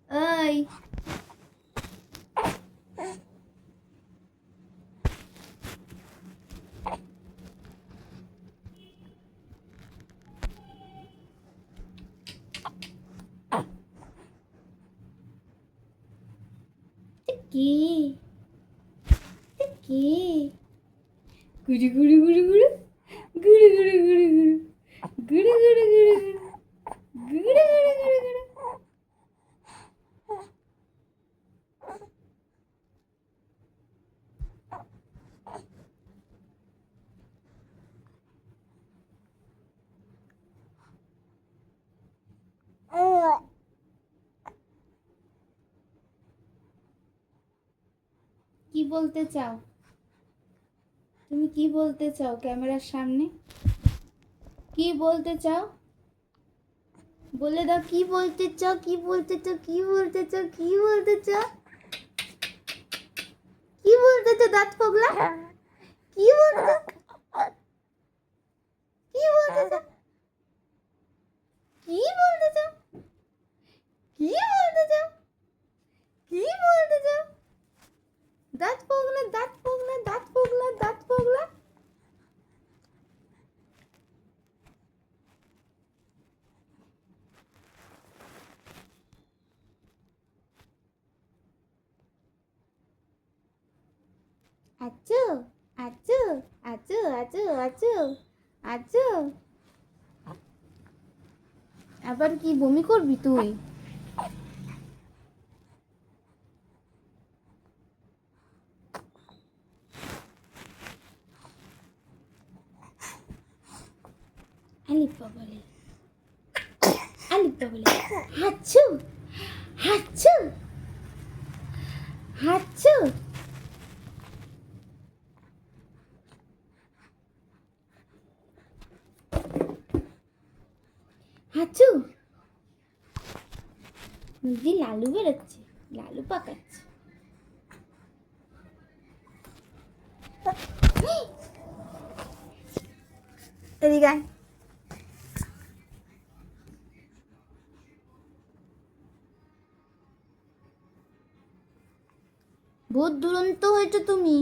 ওই কি কি গুড়ি গুড়ি গুড়ি গুড়ি গুড়ি গুড়ি গুড়ি গুড়ি গুড়ি গুড়ি গুড়ি গুড়ি গুড়ি গুড়ি গুড়ি গুড়ি। কি বলতে চাও? তুমি কি বলতে চাও ক্যামেরার সামনে? কি বলতে চাও? বলে দাও কি বলতে চাও, কি বলতে চাও, কি বলতে চাও, কি বলতে চাও, কি বলতে চাও দাঁত পগলা? কি বলতে চাও? কি বলতে চাও? কি বলতে চাও? কি বলতে চাও? কি বলতে চাও? দাঁত পগলা, দাঁত পগলা, দাঁত পগলা, দাঁত পগলা। আচ্ছু আচ্ছু আচ্ছু আচ্ছু আচ্ছু আচ্ছু। আবার কি বমি করবি তুই? আলিপ্পা বলে, আলিপ্পা বলে হাচ্ছু হাচ্ছু হাচ্ছু। হাচ্ছু। মুরগি লালু বেরোচ্ছে, লালু পাকাচ্ছে। এদিকে আয়। বহুত দুরন্ত হয়েছো তুমি।